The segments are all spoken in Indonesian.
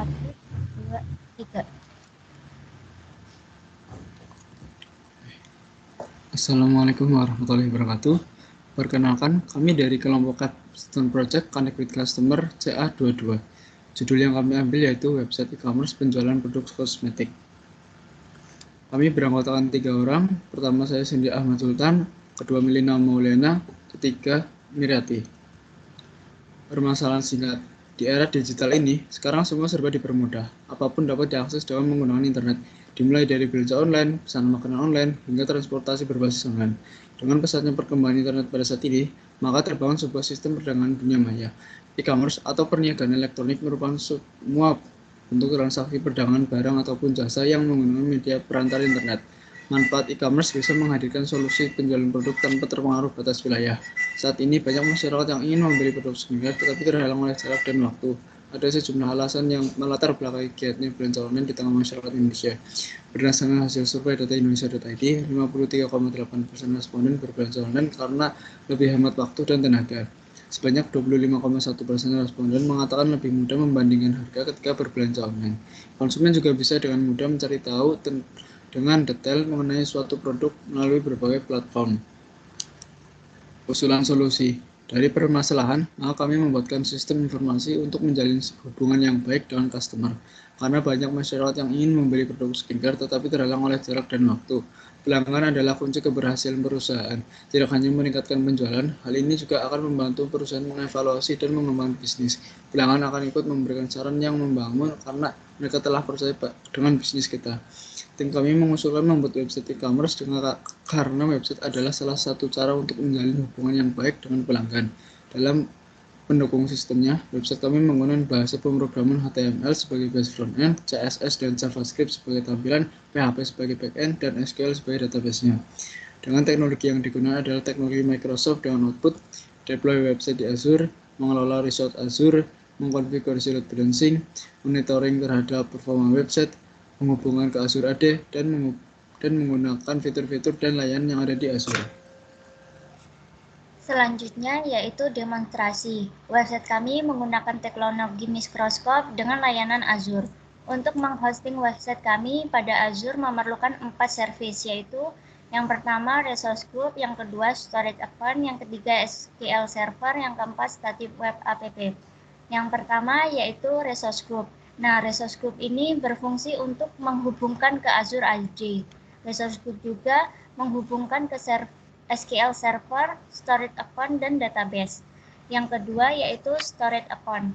1, 2, 3. Assalamualaikum warahmatullahi wabarakatuh. Perkenalkan, kami dari kelompok Capstone Project Connect with Customer CA22. Judul yang kami ambil yaitu website e-commerce penjualan produk kosmetik. Kami beranggotakan 3 orang. Pertama saya Cindy Ahmad Sultan, kedua Melina Maulana, ketiga Miriati. Permasalahan singkat. Di era digital ini, sekarang semua serba dipermudah. Apapun dapat diakses dengan menggunakan internet, dimulai dari belanja online, pesan makanan online, hingga transportasi berbasis online. Dengan pesatnya perkembangan internet pada saat ini, maka terbangun sebuah sistem perdagangan dunia maya. E-commerce atau perniagaan elektronik merupakan semua bentuk transaksi perdagangan barang ataupun jasa yang menggunakan media perantara internet. Manfaat e-commerce bisa menghadirkan solusi penjualan produk tanpa terpengaruh batas wilayah. Saat ini banyak masyarakat yang ingin membeli produk skincare tetapi terhalang oleh jarak dan waktu. Ada sejumlah alasan yang melatar belakangi giatnya belanja online di tengah masyarakat Indonesia. Berdasarkan hasil survei data Indonesia.id, 53,8% responden berbelanja online karena lebih hemat waktu dan tenaga. Sebanyak 25,1% responden mengatakan lebih mudah membandingkan harga ketika berbelanja online. Konsumen juga bisa dengan mudah mencari tahu dengan detail mengenai suatu produk melalui berbagai platform. Usulan solusi. Dari permasalahan, maka kami membuatkan sistem informasi untuk menjalin hubungan yang baik dengan customer. Karena banyak masyarakat yang ingin membeli produk skincare tetapi terhalang oleh jarak dan waktu. Pelanggan adalah kunci keberhasilan perusahaan. Tidak hanya meningkatkan penjualan, hal ini juga akan membantu perusahaan mengevaluasi dan mengembangkan bisnis. Pelanggan akan ikut memberikan saran yang membangun karena mereka telah percaya dengan bisnis kita. Tim kami mengusulkan membuat website e-commerce karena website adalah salah satu cara untuk menjalin hubungan yang baik dengan pelanggan. Dalam pendukung sistemnya, website kami menggunakan bahasa pemrograman HTML sebagai base frontend, CSS dan JavaScript sebagai tampilan, PHP sebagai backend, dan SQL sebagai database-nya. Dengan teknologi yang digunakan adalah teknologi Microsoft dengan output, deploy website di Azure, mengelola resource Azure, mengkonfigurasi load balancing, monitoring terhadap performa website, menghubungkan ke Azure AD, dan menggunakan fitur-fitur dan layanan yang ada di Azure. Selanjutnya yaitu demonstrasi. Website kami menggunakan teknologi Microsoft dengan layanan Azure. Untuk menghosting website kami pada Azure memerlukan 4 service, yaitu yang pertama resource group, yang kedua storage account, yang ketiga SQL server, yang keempat static web app. Yang pertama yaitu resource group. Nah, resource group ini berfungsi untuk menghubungkan ke Azure AD. Resource group juga menghubungkan ke SQL server, storage account, dan database. Yang kedua yaitu storage account.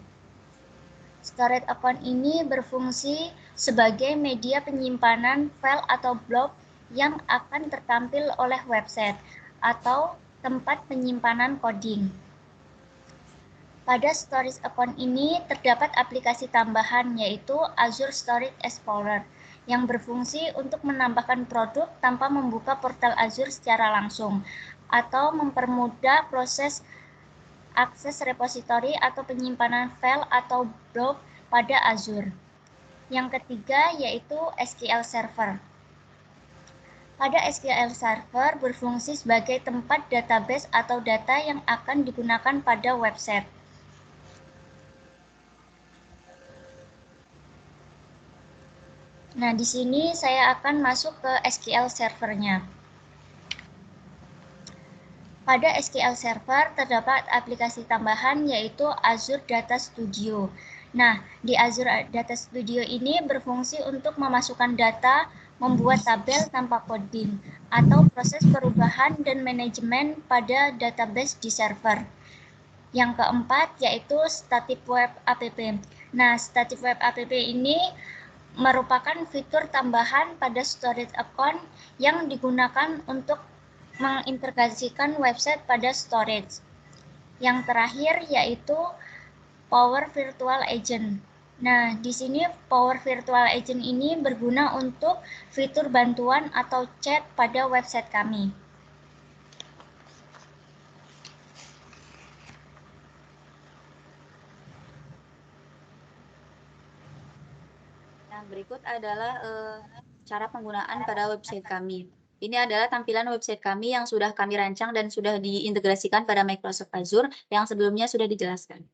Storage account ini berfungsi sebagai media penyimpanan file atau blog yang akan tertampil oleh website atau tempat penyimpanan coding. Pada storage account ini terdapat aplikasi tambahan yaitu Azure Storage Explorer yang berfungsi untuk menambahkan produk tanpa membuka portal Azure secara langsung atau mempermudah proses akses repositori atau penyimpanan file atau blog pada Azure. Yang ketiga yaitu SQL Server. Pada SQL Server berfungsi sebagai tempat database atau data yang akan digunakan pada website. Nah, di sini saya akan masuk ke SQL Server-nya. Pada SQL Server terdapat aplikasi tambahan yaitu Azure Data Studio. Nah, di Azure Data Studio ini berfungsi untuk memasukkan data, membuat tabel tanpa coding, atau proses perubahan dan manajemen pada database di server. Yang keempat yaitu Static Web App. Nah, Static Web App ini merupakan fitur tambahan pada storage account yang digunakan untuk mengintegrasikan website pada storage. Yang terakhir yaitu Power Virtual Agent. Nah, di sini Power Virtual Agent ini berguna untuk fitur bantuan atau chat pada website kami. Yang berikut adalah cara penggunaan pada website kami. Ini adalah tampilan website kami yang sudah kami rancang dan sudah diintegrasikan pada Microsoft Azure yang sebelumnya sudah dijelaskan.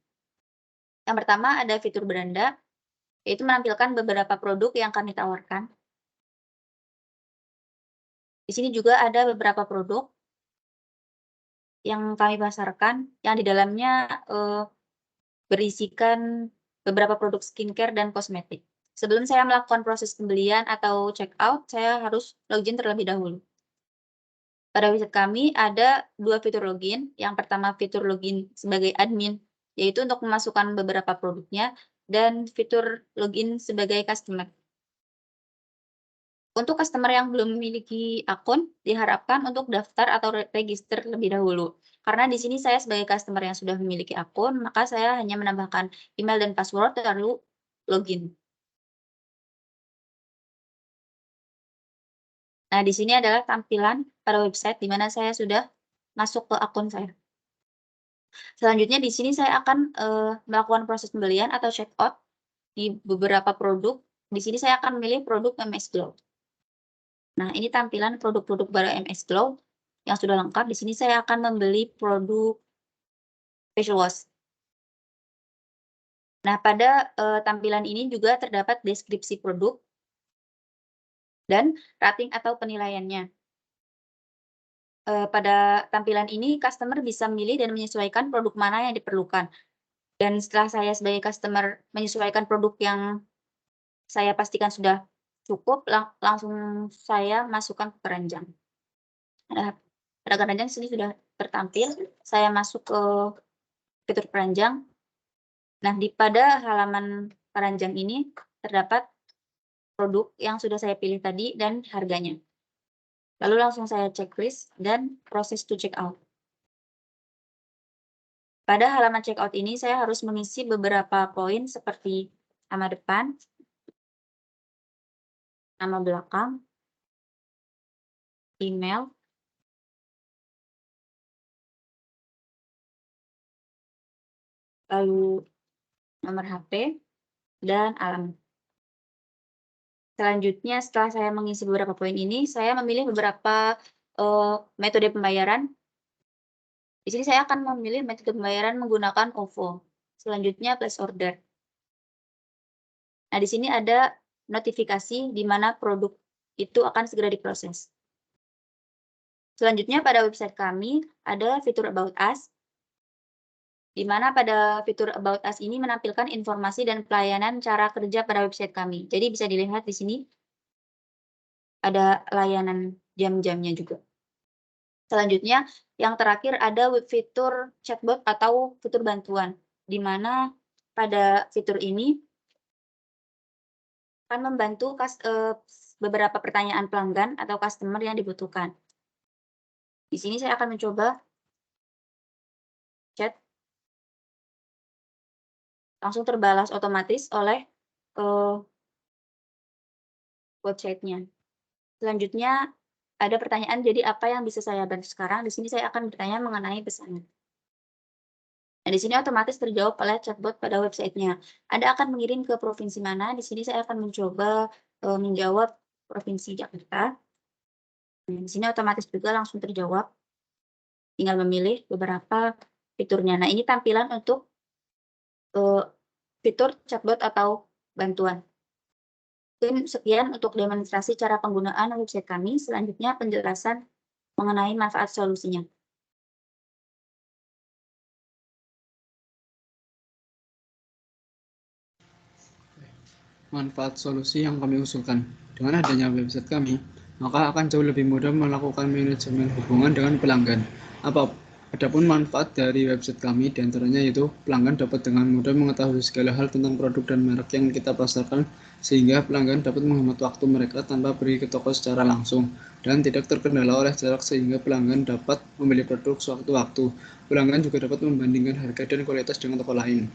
Yang pertama ada fitur beranda. yaitu menampilkan beberapa produk yang kami tawarkan. Di sini juga ada beberapa produk yang kami pasarkan, yang di dalamnya berisikan beberapa produk skincare dan kosmetik. Sebelum saya melakukan proses pembelian atau check out, saya harus login terlebih dahulu. Pada website kami ada 2 fitur login. Yang pertama fitur login sebagai admin, yaitu untuk memasukkan beberapa produknya, dan fitur login sebagai customer. Untuk customer yang belum memiliki akun, diharapkan untuk daftar atau register lebih dahulu. Karena di sini saya sebagai customer yang sudah memiliki akun, maka saya hanya menambahkan email dan password lalu login. Nah, di sini adalah tampilan pada website di mana saya sudah masuk ke akun saya. Selanjutnya di sini saya akan melakukan proses pembelian atau check out di beberapa produk. Di sini saya akan memilih produk MS Glow. Nah, ini tampilan produk-produk baru MS Glow yang sudah lengkap. Di sini saya akan membeli produk facial wash. Nah, pada tampilan ini juga terdapat deskripsi produk dan rating atau penilaiannya. Pada tampilan ini, customer bisa memilih dan menyesuaikan produk mana yang diperlukan. Dan setelah saya sebagai customer menyesuaikan produk yang saya pastikan sudah cukup, langsung saya masukkan ke keranjang. Nah, pada keranjang sini sudah tertampil, saya masuk ke fitur keranjang. Nah, pada halaman keranjang ini terdapat produk yang sudah saya pilih tadi dan harganya. Lalu langsung saya checklist dan proses to check out. Pada halaman checkout ini saya harus mengisi beberapa poin seperti nama depan, nama belakang, email, lalu nomor HP, dan alamat. Selanjutnya setelah saya mengisi beberapa poin ini, saya memilih beberapa metode pembayaran. Di sini saya akan memilih metode pembayaran menggunakan OVO. Selanjutnya place order. Nah, di sini ada notifikasi di mana produk itu akan segera diproses. Selanjutnya pada website kami ada fitur About Us, di mana pada fitur About Us ini menampilkan informasi dan pelayanan cara kerja pada website kami. Jadi bisa dilihat di sini ada layanan jam-jamnya juga. Selanjutnya, yang terakhir ada fitur chatbot atau fitur bantuan, di mana pada fitur ini akan membantu beberapa pertanyaan pelanggan atau customer yang dibutuhkan. Di sini saya akan mencoba chat, langsung terbalas otomatis oleh website-nya. Selanjutnya ada pertanyaan, jadi apa yang bisa saya bantu sekarang? Di sini saya akan bertanya mengenai pesanan. Nah, di sini otomatis terjawab oleh chatbot pada website-nya. Anda akan mengirim ke provinsi mana? Di sini saya akan mencoba menjawab Provinsi Jakarta. Nah, di sini otomatis juga langsung terjawab. Tinggal memilih beberapa fiturnya. Nah, ini tampilan untuk fitur chatbot atau bantuan. Mungkin sekian untuk demonstrasi cara penggunaan website kami. Selanjutnya penjelasan mengenai manfaat solusinya. Manfaat solusi yang kami usulkan. Dengan adanya website kami, maka akan jauh lebih mudah melakukan manajemen hubungan dengan pelanggan. Adapun manfaat dari website kami diantaranya yaitu pelanggan dapat dengan mudah mengetahui segala hal tentang produk dan merek yang kita pasarkan, sehingga pelanggan dapat menghemat waktu mereka tanpa pergi ke toko secara langsung dan tidak terkendala oleh jarak, sehingga pelanggan dapat membeli produk sewaktu-waktu. Pelanggan juga dapat membandingkan harga dan kualitas dengan toko lain.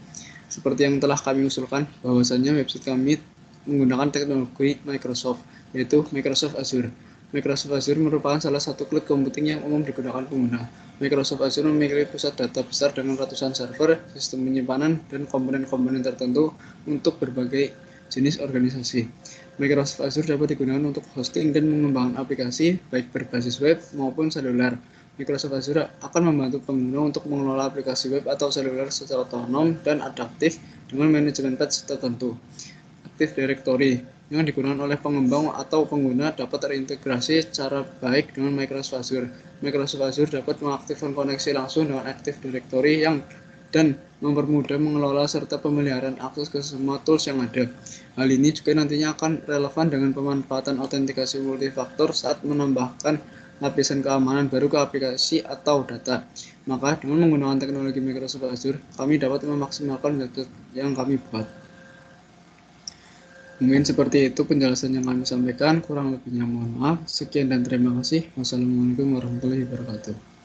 Seperti yang telah kami usulkan, bahwasannya website kami menggunakan teknologi Microsoft, yaitu Microsoft Azure. Microsoft Azure merupakan salah satu cloud computing yang umum digunakan pengguna. Microsoft Azure memiliki pusat data besar dengan ratusan server, sistem penyimpanan, dan komponen-komponen tertentu untuk berbagai jenis organisasi. Microsoft Azure dapat digunakan untuk hosting dan mengembangkan aplikasi, baik berbasis web maupun seluler. Microsoft Azure akan membantu pengguna untuk mengelola aplikasi web atau seluler secara otonom dan adaptif dengan manajemen patch tertentu. Active Directory yang digunakan oleh pengembang atau pengguna dapat terintegrasi secara baik dengan Microsoft Azure. Microsoft Azure dapat mengaktifkan koneksi langsung dengan Active Directory dan mempermudah mengelola serta pemeliharaan akses ke semua tools yang ada. Hal ini juga nantinya akan relevan dengan pemanfaatan autentikasi multifaktor saat menambahkan lapisan keamanan baru ke aplikasi atau data. Maka dengan menggunakan teknologi Microsoft Azure, kami dapat memaksimalkan website yang kami buat. Mungkin seperti itu penjelasan yang kami sampaikan, kurang lebihnya mohon maaf. Sekian dan terima kasih. Wassalamualaikum warahmatullahi wabarakatuh.